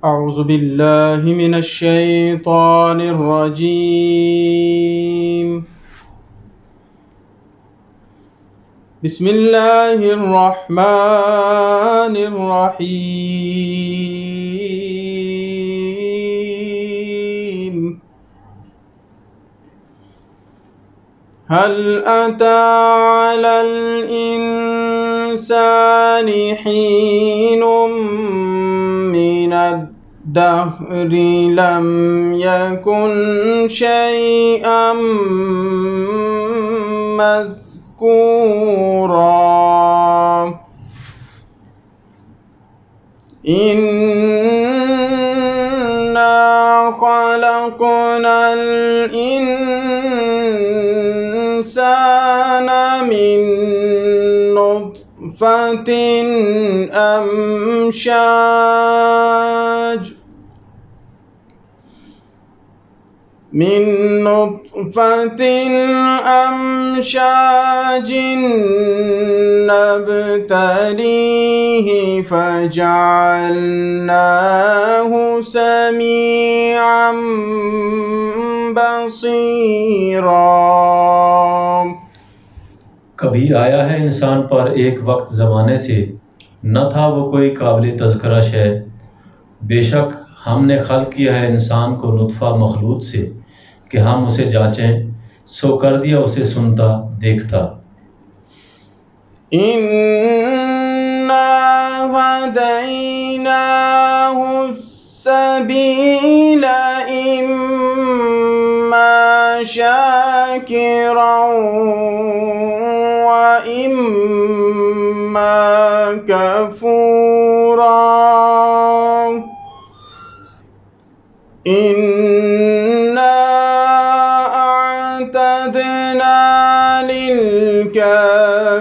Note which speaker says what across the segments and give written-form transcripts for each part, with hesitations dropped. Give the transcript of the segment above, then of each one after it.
Speaker 1: أعوذ بالله من الشيطان الرجيم. بسم الله الرحمن الرحيم. هل أتى على الإنسان حين من الدهر لم يكن شيئا مذكورا. إنا خلقنا الإنسان من نطفة أمشاج نبتليه فجعلناه سميعا بصيرا.
Speaker 2: کبھی آیا ہے انسان پر ایک وقت زمانے سے نہ تھا وہ کوئی قابل تذکرہ شے. بے شک ہم نے خلق کیا ہے انسان کو نطفہ مخلوط سے کہ ہم اسے جانچیں، سو کر دیا اسے سنتا دیکھتا.
Speaker 1: إنا هديناه السبيل إما شاكرا وإما كفورا. إنا أعتدنا للكافرين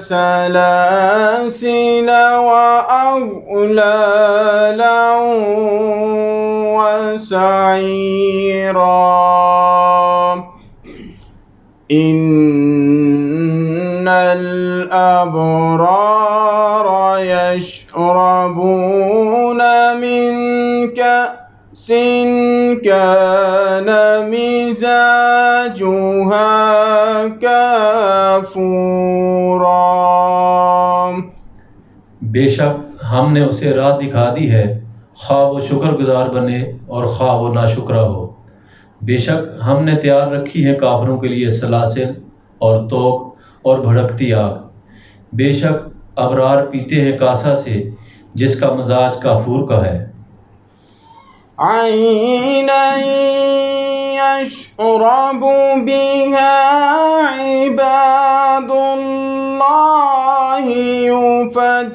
Speaker 1: سلاسل وأغلالا وسعيرا. إن الأبرار يشربون من كأس كان مزاجها كافورا.
Speaker 2: بے شک ہم نے اسے راہ دکھا دی ہے، خواہ وہ شکر گزار بنے اور خواہ وہ ناشکرا ہو. بے شک ہم نے تیار رکھی ہیں کافروں کے لیے سلاسل اور توق اور بھڑکتی آگ. بے شک ابرار پیتے ہیں کاسا سے جس کا مزاج کافور کا ہے.
Speaker 1: عينا يشرب بها عباد الله يفجرونها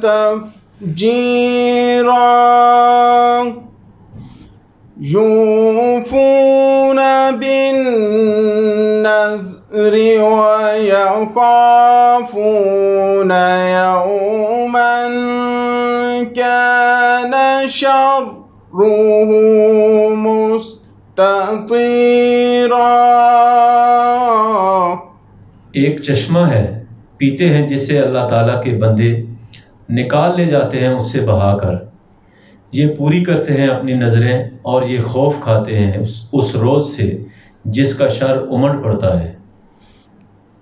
Speaker 1: تفجيرا. يوفون بالنذر ويخافون يوما كان شره مستطيرا.
Speaker 2: ایک چشمہ ہے، پیتے ہیں جسے اللہ تعالیٰ کے بندے نکال لے جاتے ہیں اس سے بہا کر. یہ پوری کرتے ہیں اپنی نظریں اور یہ خوف کھاتے ہیں اس روز سے جس کا شر امڑ پڑتا ہے.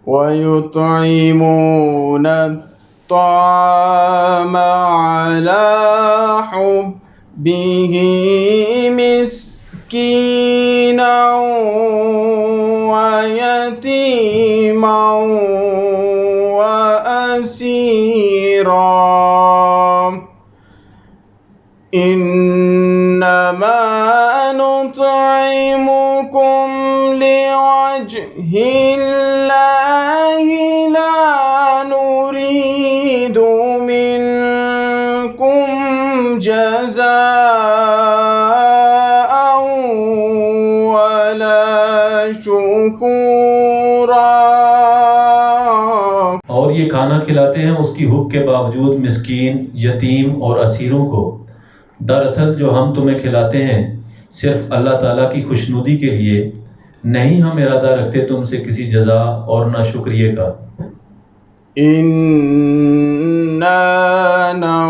Speaker 1: وَيُطْعِمُونَ الطَّعَامَ عَلَى حُبِّهِ مسكينا ويتيما وأسيرا. إنما نطعمكم لوجه الله لا نريد منكم جزاء ولا شكورا.
Speaker 2: اور یہ کھانا کھلاتے ہیں اس کی حب کے باوجود مسکین، یتیم اور اسیروں کو. دراصل جو ہم تمہیں کھلاتے ہیں صرف اللہ تعالیٰ کی خوشنودی کے لیے، نہیں ہم ارادہ رکھتے تم سے کسی جزا اور نہ شکریہ کا.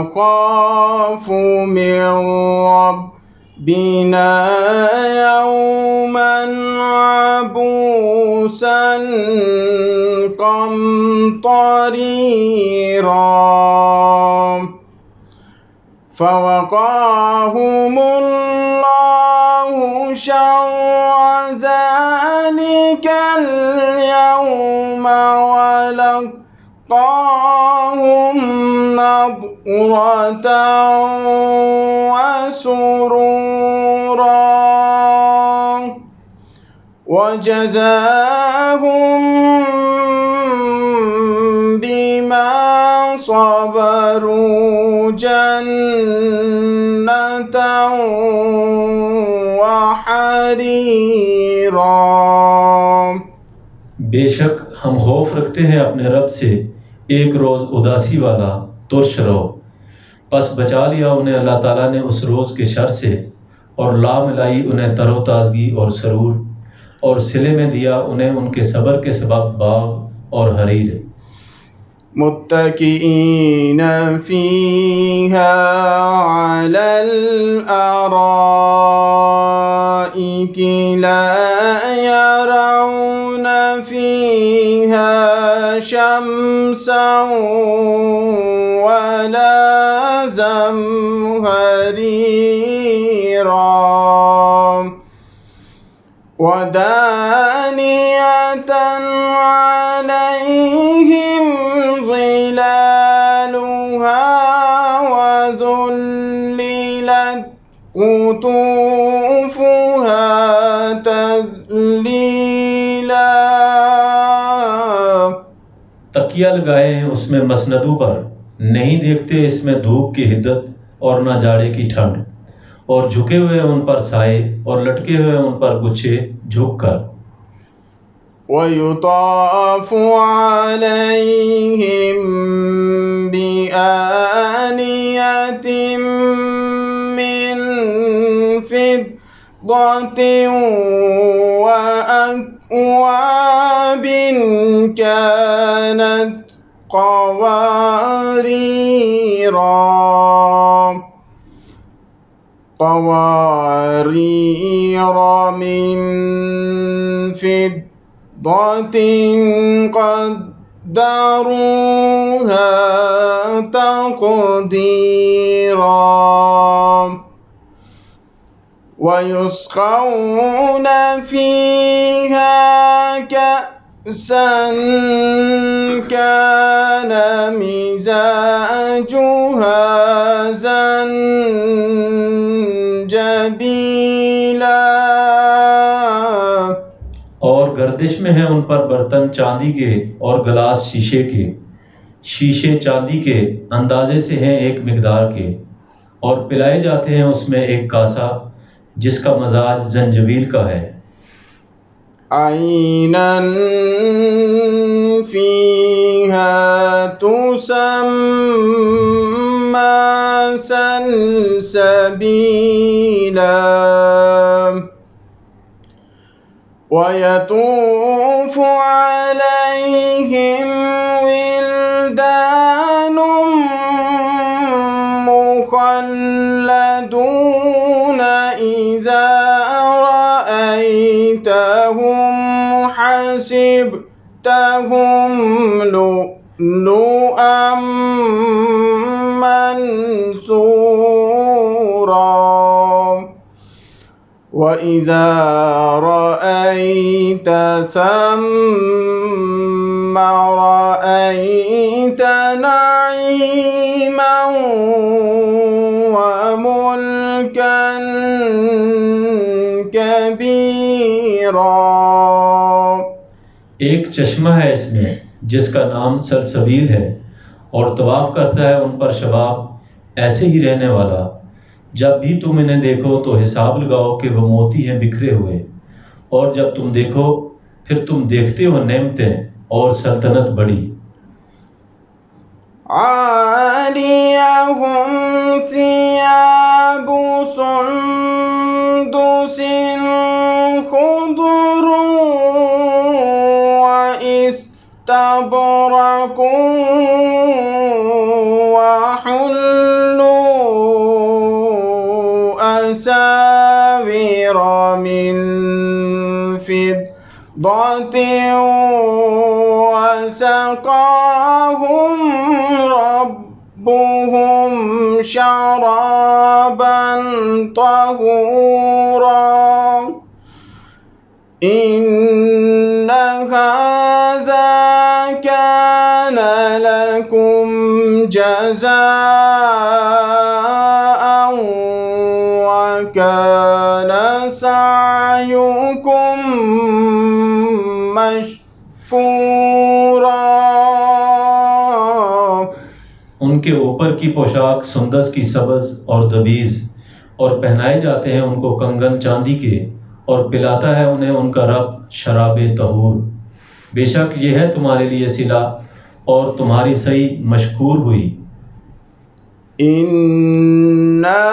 Speaker 1: نخاف من ربنا يوما عبوسا قمطريرا فوقاهم الله شر ذلك اليوم ولقاهم نضرة وسرورا وجزاهم بما صبروا جنة وحريرا۔
Speaker 2: بے شک ہم خوف رکھتے ہیں اپنے رب سے ایک روز اداسی والا ترش رو، پس بچا لیا انہیں اللہ تعالیٰ نے اس روز کے شر سے، اور لا ملائی انہیں تر و تازگی اور سرور، اور صلے میں دیا انہیں ان کے صبر کے سبب باغ اور حریر۔
Speaker 1: متكئين فيها على الأرائك لا يرون فيها شمسا ولا زمهريرا ودانية عليهم ظلالها وذللت قطوفها تذليلا۔
Speaker 2: تکیہ لگائے ہیں اس میں مسندوں پر، نہیں دیکھتے اس میں دھوپ کی حدت اور نہ جاڑے کی ٹھنڈ، اور جھکے ہوئے ان پر سائے اور لٹکے ہوئے ان پر گچھے جھک کر۔
Speaker 1: ويطاف عليهم بآنية من فضة وأكواب كانت قوارير من فضة قدروها تقديرا ويسقون فيها كأسا كان مزاجها زنجبيلا۔
Speaker 2: اور گردش میں ہیں ان پر برتن چاندی کے اور گلاس شیشے کے، شیشے چاندی کے اندازے سے ہیں ایک مقدار کے، اور پلائے جاتے ہیں اس میں ایک کاسا جس کا مزاج زنجبیل کا ہے۔
Speaker 1: عینا فیہا تسمی سلسبیلا ويطوف عليهم ولدان مخلدون إذا رأيتهم حسبتهم لؤلؤا منثورا وإذا رأيت ثم رأيت نعيما وملكا كبيرا۔
Speaker 2: ایک چشمہ ہے اس میں جس کا نام سلسبیل ہے، اور طواف کرتا ہے ان پر شباب ایسے ہی رہنے والا۔ جب بھی تم انہیں دیکھو تو حساب لگاؤ کہ وہ موتی ہیں بکھرے ہوئے، اور جب تم دیکھو پھر تم دیکھتے ہو نعمتیں اور سلطنت بڑی۔
Speaker 1: عالیہم ثیاب سندس خضر واستبرق وحلوا أساور من فضة وسقاهم ربهم شرابا طهورا إن هذا كان لكم جزاء وكان سعيكم مشكورا.
Speaker 2: ان کے اوپر کی پوشاک سندس کی سبز اور دبیز، اور پہنائے جاتے ہیں ان کو کنگن چاندی کے، اور پلاتا ہے انہیں ان کا رب شراب طہور. بے شک یہ ہے تمہارے لیے صلہ اور تمہاری سعی مشکور ہوئی.
Speaker 1: إنا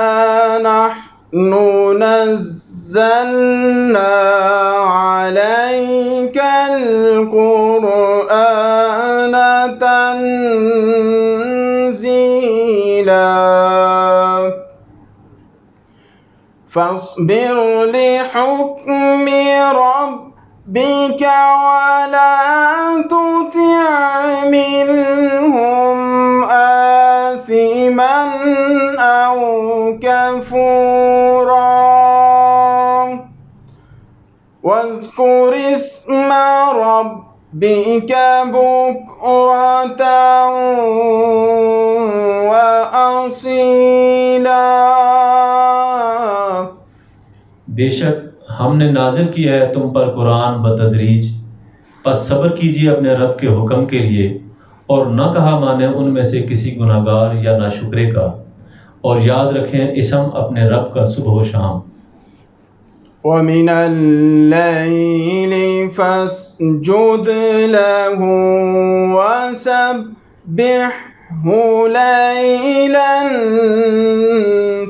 Speaker 1: نحن نزلنا عليك القرآن تنزيلا فاصبر لحكم ربك ولا تطع منهم آثما أو كفورا واذكر اسم ربك بكرة وأصيلا.
Speaker 2: بے شک ہم نے نازل کیا ہے تم پر قرآن بتدریج، پس صبر کیجیے اپنے رب کے حکم کے لیے، اور نہ کہا مانے ان میں سے کسی گناہگار یا ناشکرے کا، اور یاد رکھیں اسم اپنے رب کا صبح و شام.
Speaker 1: ومن الليل فاسجد له وسبحه ليلا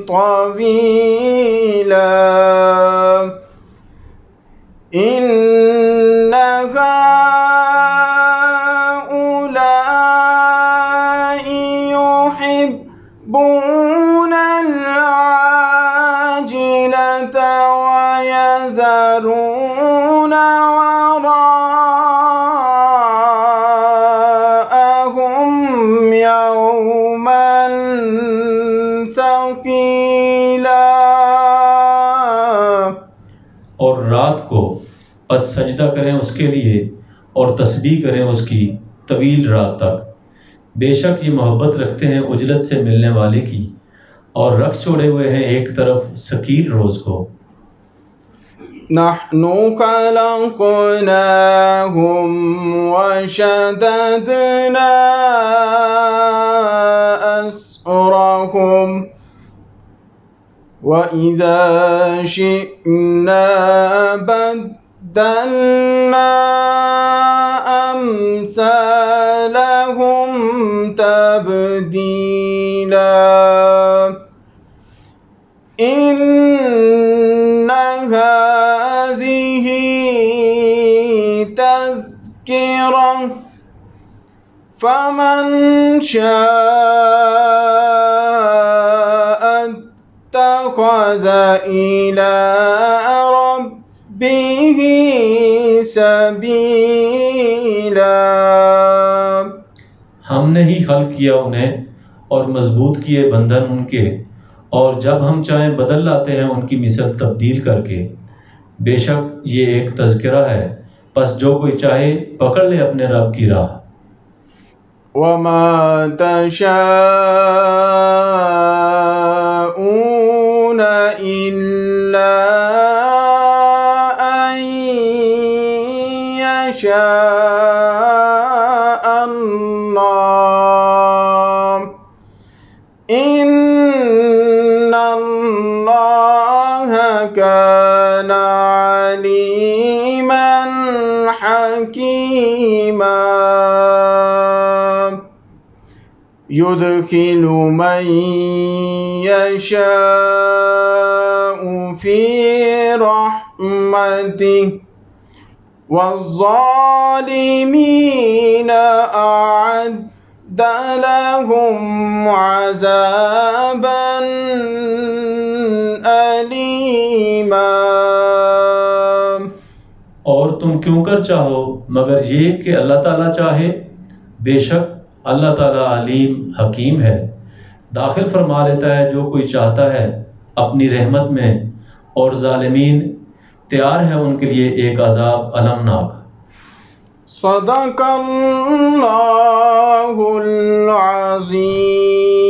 Speaker 1: طويلا إن هؤلاء يحبون العاجلة ويذرون وراءهم يوما ثقيلا.
Speaker 2: اور رات کو پس سجدہ کریں اس کے لیے اور تسبیح کریں اس کی طویل رات تک. بے شک یہ محبت رکھتے ہیں اجلت سے ملنے والے کی، اور رکھ چھوڑے ہوئے ہیں ایک طرف ثقیل روز کو.
Speaker 1: نحن خلقناهم وشددنا أسرهم وإذا شئنا بدلنا أمثالهم تبديلا إن هذه تذكرة فمن شاء اتخذ إلى ربه سبيلا.
Speaker 2: ہم نے ہی خلق کیا انہیں اور مضبوط کیے بندھن ان کے، اور جب ہم چاہیں بدل لاتے ہیں ان کی مثل تبدیل کر کے. بے شک یہ ایک تذکرہ ہے، پس جو کوئی چاہے پکڑ لے اپنے رب کی راہ.
Speaker 1: وما تشاءون إلا أن يشاء الله إن الله كان عليما حكيما. يدخل من يشاء في رحمته والظالمين أعد لهم عذابا أليما.
Speaker 2: और तुम क्यों कर चाहो मगर ये कि अल्लाह ताला चाहे, बेशक अल्लाह ताला अलीम हकीम है। दाखिल फरमा लेता है जो कोई चाहता है अपनी रहमत में, और ज़ालिमीन तैयार है उनके लिए एक अज़ाब अलमनाक।
Speaker 1: सदक़ल्लाहुल अज़ीम।